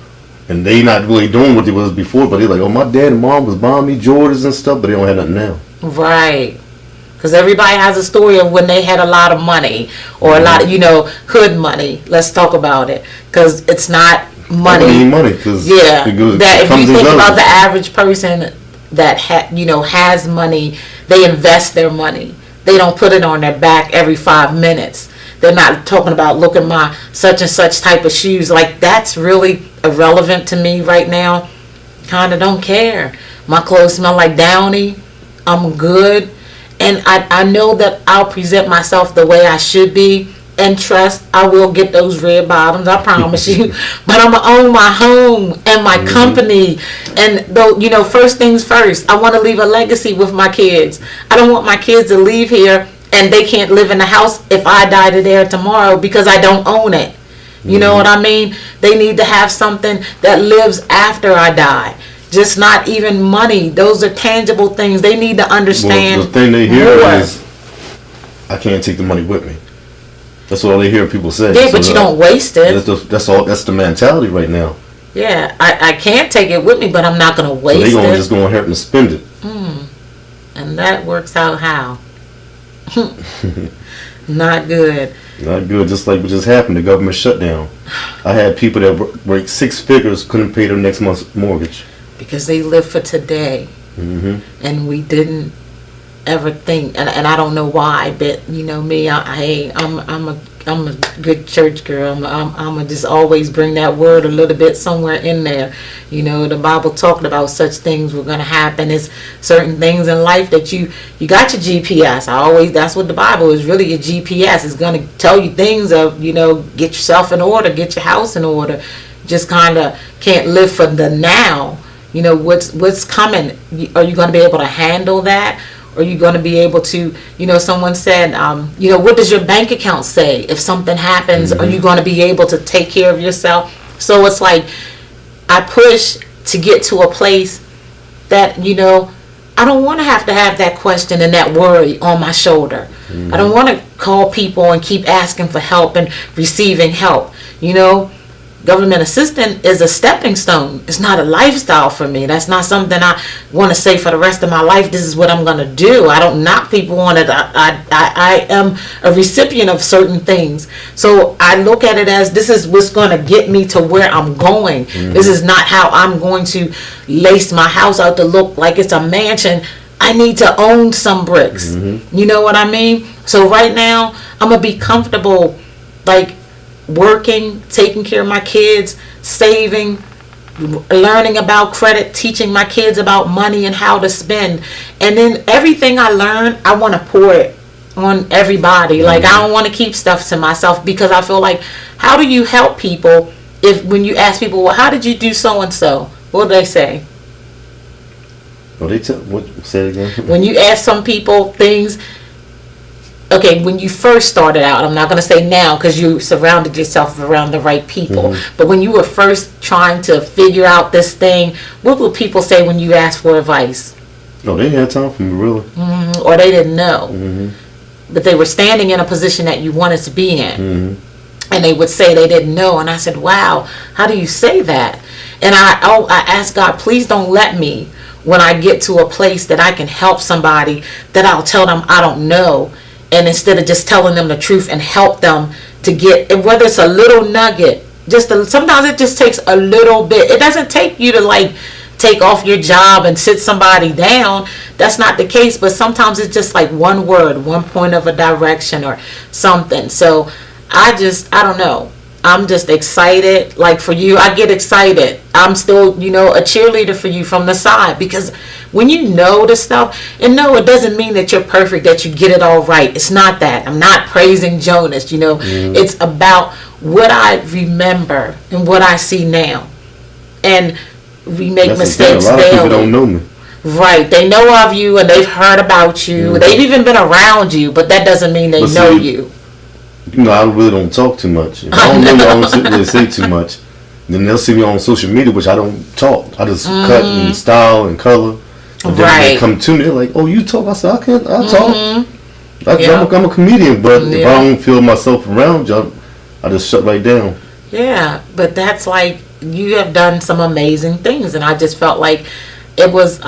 And they not really doing what they was before, but they like, oh, my dad and mom was buying me Jordans and stuff, but they don't have nothing now. Right. Because everybody has a story of when they had a lot of money or a lot of, hood money. Let's talk about it. Because it's not money. Need money. Cause yeah. That if you think about the goes. average person that has money, they invest their money. They don't put it on their back every 5 minutes. They're not talking about, look at my such and such type of shoes. Like, that's really irrelevant to me right now. Kind of don't care. My clothes smell like Downy. I'm good. And I know that I'll present myself the way I should be, and trust I will get those red bottoms, I promise you. But I'm going to own my home and my company. And though, first things first, I want to leave a legacy with my kids. I don't want my kids to leave here and they can't live in the house if I die today or tomorrow because I don't own it. You know what I mean? They need to have something that lives after I die. Just not even money. Those are tangible things. They need to understand. Well, the thing they hear is, I can't take the money with me. That's all they hear people say. Yeah, but you don't waste it. That's all. That's the mentality right now. Yeah, I can't take it with me, but I'm not going to waste it. So they're just going to help and spend it. And that works out how? Not good. Not good. Just like what just happened, the government shutdown. I had people that worked 6 figures couldn't pay their next month's mortgage. Because they live for today. And we didn't ever think, and I don't know why, but me, I'm a good church girl. I'm a just always bring that word a little bit somewhere in there. The Bible talking about such things were going to happen. It's certain things in life that you got your GPS. That's what the Bible is, really your GPS. It's going to tell you things of, get yourself in order, get your house in order. Just kind of can't live for the now. What's coming. Are you going to be able to handle that? Are you going to be able to, someone said, what does your bank account say? If something happens, are you going to be able to take care of yourself? So it's like, I push to get to a place that, I don't want to have that question and that worry on my shoulder. I don't want to call people and keep asking for help and receiving help. Government assistant is a stepping stone. It's not a lifestyle for me. That's not something I want to say for the rest of my life. This is what I'm going to do. I don't knock people on it. I am a recipient of certain things. So I look at it as this is what's going to get me to where I'm going. This is not how I'm going to lace my house out to look like it's a mansion. I need to own some bricks. You know what I mean? So right now, I'm going to be comfortable, like, working, taking care of my kids, saving, learning about credit, teaching my kids about money and how to spend. And then everything I learn, I want to pour it on everybody. Like, I don't want to keep stuff to myself, because I feel like, how do you help people when you ask people, well, how did you do so and so? What do they say? Say it again. When you ask some people things, okay, when you first started out, I'm not going to say now because you surrounded yourself around the right people, but when you were first trying to figure out this thing, what would people say when you asked for advice? No, they had time for me, really. Or they didn't know. But they were standing in a position that you wanted to be in. And they would say they didn't know. And I said, wow, how do you say that? And I asked God, please don't let me, when I get to a place that I can help somebody, that I'll tell them I don't know. And instead of just telling them the truth and help them to get, and whether it's a little nugget, sometimes it just takes a little bit. It doesn't take you to like take off your job and sit somebody down. That's not the case. But sometimes it's just like one word, one point of a direction or something. So I don't know. I'm just excited. Like for you, I get excited. I'm still, a cheerleader for you from the side, because when you know the stuff, and no, it doesn't mean that you're perfect, that you get it all right. It's not that. I'm not praising Jonas, It's about what I remember and what I see now. And we make mistakes daily. A lot of people don't know me. Right. They know of you and they've heard about you. They've even been around you, but that doesn't mean they know you. I really don't talk too much. If I don't know you, I don't really say too much. Then they'll see me on social media, which I don't talk. I just cut and style and color. And then they come to me, they're like, oh, you talk? I said, I talk. I'm a comedian, but if I don't feel myself around you, I just shut right down. Yeah, but that's like, you have done some amazing things, and I just felt like it was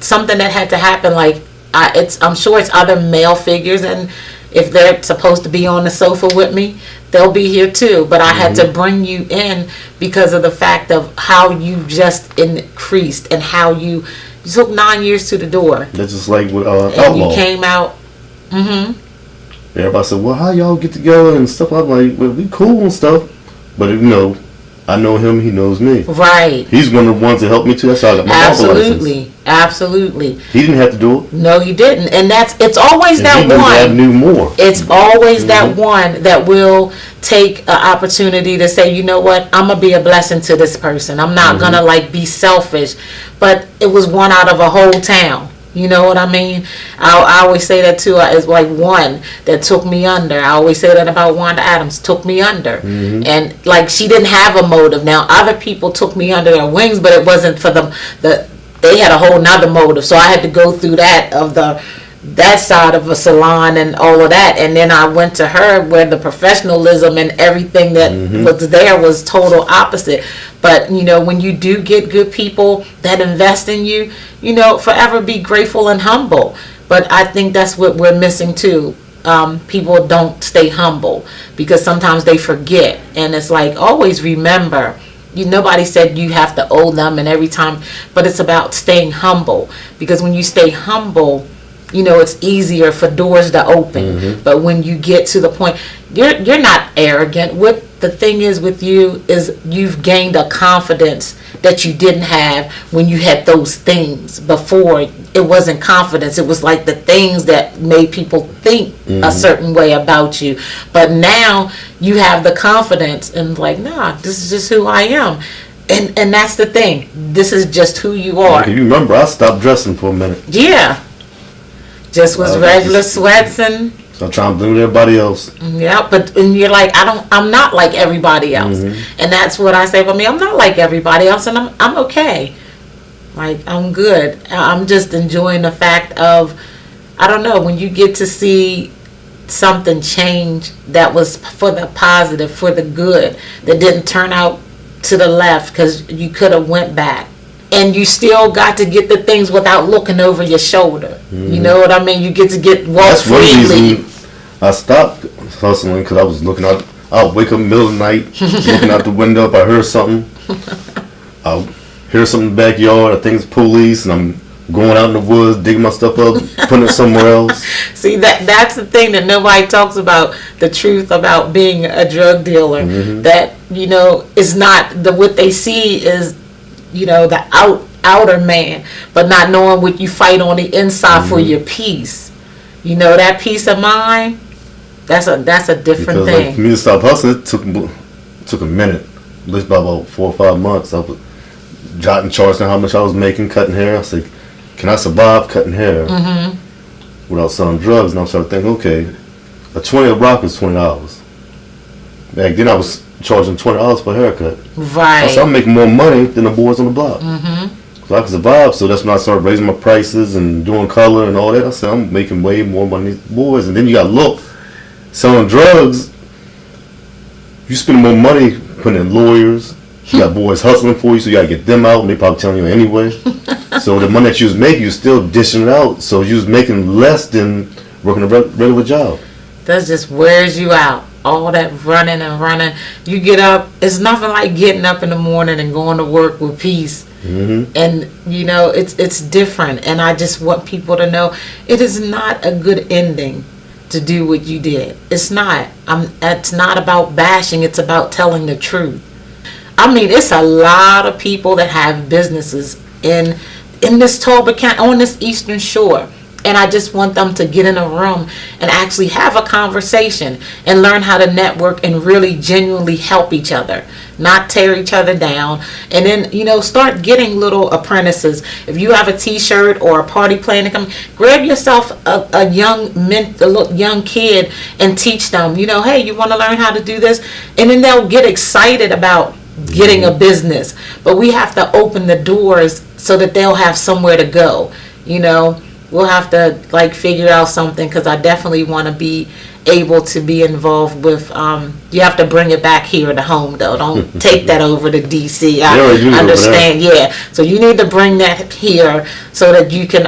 something that had to happen. Like I'm sure it's other male figures, and if they're supposed to be on the sofa with me, they'll be here too. But I had to bring you in because of the fact of how you just increased and how you took 9 years to the door. That's just like with and Outlaw. you came out. Everybody said, well, how y'all get together and stuff. I'm like, well, we cool and stuff. But, I know him, he knows me. Right. He's one of the ones that helped me too. That's how I got my driver's license. Absolutely. He didn't have to do it. No, he didn't. And it's always And that he knew that I one. knew more. It's always that one that will take an opportunity to say, you know what, I'm going to be a blessing to this person. I'm not going to be selfish. But it was one out of a whole town. You know what I mean? I always say that too. It's like one that took me under. I always say that about Wanda Adams, took me under. And like she didn't have a motive. Now other people took me under their wings, but it wasn't for them. They had a whole nother motive. So I had to go through that side of a salon and all of that. And then I went to her where the professionalism and everything that was there was total opposite. But, when you do get good people that invest in you, forever be grateful and humble. But I think that's what we're missing too. People don't stay humble because sometimes they forget. And it's like, always remember, nobody said you have to owe them and every time, but it's about staying humble. Because when you stay humble, it's easier for doors to open. But when you get to the point, you're not arrogant. What the thing is with you is you've gained a confidence that you didn't have when you had those things before. It wasn't confidence. It was like the things that made people think a certain way about you. But now you have the confidence and like, nah, this is just who I am. And that's the thing. This is just who you are. You remember, I stopped dressing for a minute. Yeah. Just was regular sweats and. So I'm trying to blame everybody else. Yeah, and you're like, I'm not like everybody else. And that's what I say for me. I'm not like everybody else, and I'm okay. Like, I'm good. I'm just enjoying the fact of, I don't know, when you get to see something change that was for the positive, for the good, that didn't turn out to the left because you could have went back. And you still got to get the things without looking over your shoulder. You know what I mean? You get to walk freely. That's one reason I stopped hustling, because I was looking out. I'll wake up in the middle of the night, looking out the window. If I heard something, I'll hear something in the backyard. I think it's police, and I'm going out in the woods, digging my stuff up, putting it somewhere else. See, that's the thing that nobody talks about, the truth about being a drug dealer. That, is not, what they see is, the outer man, but not knowing what you fight on the inside for your peace. That peace of mind, that's a different thing. Like, for me to stop hustling, it took a minute, at least about 4 or 5 months. I was jotting charts on how much I was making cutting hair. I said, can I survive cutting hair without selling drugs? And I started thinking, okay, a 20 rock is $20. Back then I was charging $20 for a haircut. Right. So I'm making more money than the boys on the block. So I can survive. So that's when I started raising my prices and doing color and all that. I said, I'm making way more money than these boys. And then you got to look, selling drugs, you spend more money putting in lawyers. You got boys hustling for you, so you got to get them out. And they probably telling you anyway. So the money that you was making, you was still dishing it out. So you was making less than working a regular job. That just wears you out. All that running and running. You get up. It's nothing like getting up in the morning and going to work with peace. And it's different. And I just want people to know it is not a good ending to do what you did. It's not. It's not about bashing. It's about telling the truth. I mean, it's a lot of people that have businesses in this Talbot County, on this Eastern Shore. And I just want them to get in a room and actually have a conversation and learn how to network and really genuinely help each other, not tear each other down. And then, start getting little apprentices. If you have a t-shirt or a party plan to come, grab yourself a young kid and teach them, hey, you want to learn how to do this? And then they'll get excited about getting a business. But we have to open the doors so that they'll have somewhere to go, We'll have to figure out something, because I definitely want to be able to be involved with, you have to bring it back here to home though. Don't take that over to DC. I understand, yeah. So you need to bring that here so that you can,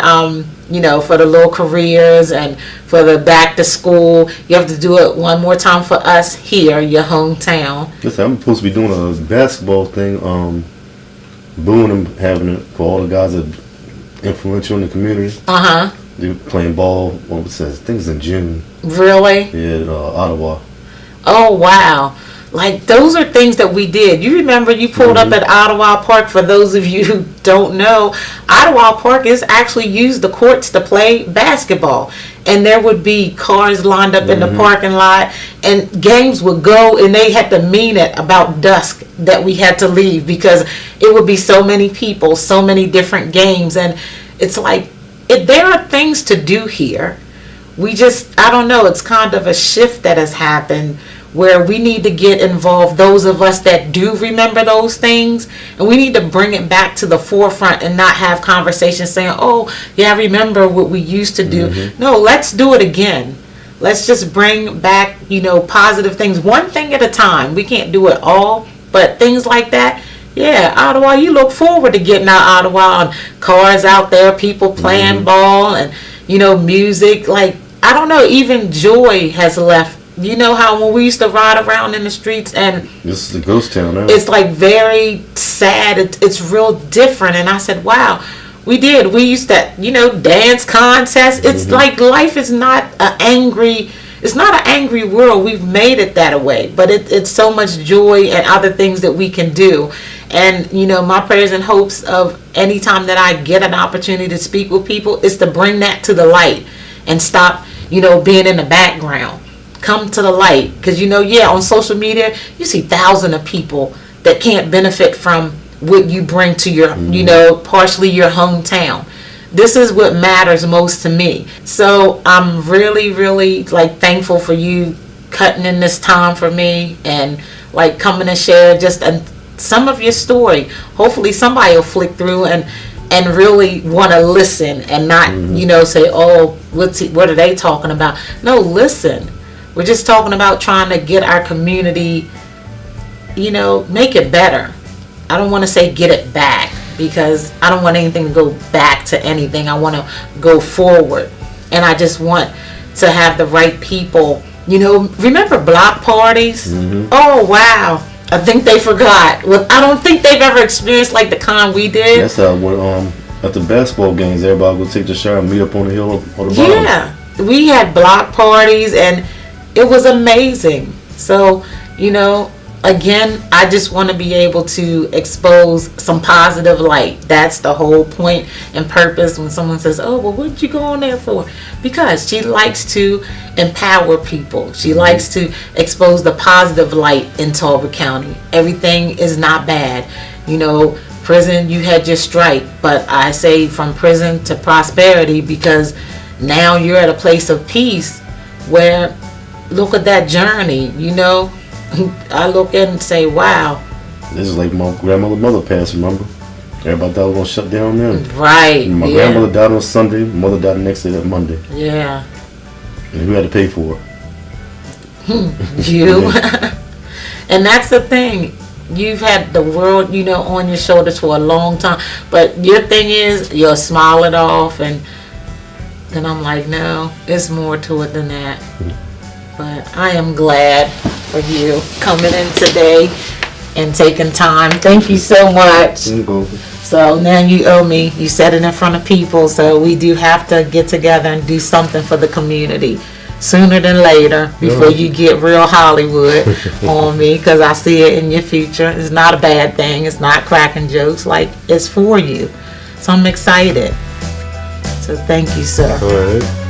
for the little careers and for the back to school, you have to do it one more time for us here, your hometown. Listen, I'm supposed to be doing a basketball thing, booing and having it for all the guys that are influential in the community. They're playing ball, I think it's in June. Really? Yeah, Ottawa. Oh, wow. Like, those are things that we did. You remember you pulled up at Ottawa Park. For those of you who don't know, Ottawa Park is actually used the courts to play basketball. And there would be cars lined up in the parking lot. And games would go, and they had to mean it about dusk that we had to leave. Because it would be so many people, so many different games. And it's like, there are things to do here. We just, I don't know, it's kind of a shift that has happened where we need to get involved, those of us that do remember those things, and we need to bring it back to the forefront and not have conversations saying, oh, yeah, I remember what we used to do. No, let's do it again. Let's just bring back, positive things, one thing at a time. We can't do it all, but things like that. Yeah, Ottawa, you look forward to getting out Ottawa and cars out there, people playing ball and, music. Like, I don't know, even joy has left. You know how when we used to ride around in the streets and this is a ghost town now. It's like very sad. It's real different. And I said, wow, we did. We used to, dance contests. It's like life is not it's not an angry world. We've made it that way. But it's so much joy and other things that we can do. And, my prayers and hopes of any time that I get an opportunity to speak with people is to bring that to the light and stop, being in the background. Come to the light. Because, on social media, you see thousands of people that can't benefit from what you bring to your, partially your hometown. This is what matters most to me. So I'm really, really, thankful for you cutting in this time for me and, coming to share just some of your story. Hopefully somebody will flick through and really want to listen and not, say, oh, what are they talking about? No, listen. We're just talking about trying to get our community, make it better. I don't want to say get it back because I don't want anything to go back to anything. I want to go forward. And I just want to have the right people. Remember block parties? Oh, wow. I think they forgot. Well, I don't think they've ever experienced like the kind we did. That's how at the basketball games, everybody would take the shower and meet up on the hill or the bottom. Yeah, we had block parties and it was amazing. So, again, I just want to be able to expose some positive light. That's the whole point and purpose when someone says, oh, well, what did you go on there for? Because she likes to empower people. She likes to expose the positive light in Talbot County. Everything is not bad. Prison, you had your strike. But I say from prison to prosperity because now you're at a place of peace where, look at that journey, I look in and say, wow. This is like my mother passed, remember? Everybody thought we were going to shut down then. Right. And my grandmother died on Sunday, my mother died the next day, that Monday. Yeah. And who had to pay for it? You. And that's the thing. You've had the world, on your shoulders for a long time. But your thing is, you'll smile it off. And then I'm like, no, there's more to it than that. But I am glad for you coming in today and taking time. Thank you so much. So now you owe me. You said it in front of people. So we do have to get together and do something for the community sooner than later before you get real Hollywood on me, because I see it in your future. It's not a bad thing. It's not cracking jokes. It's for you. So I'm excited. So thank you, sir. All right.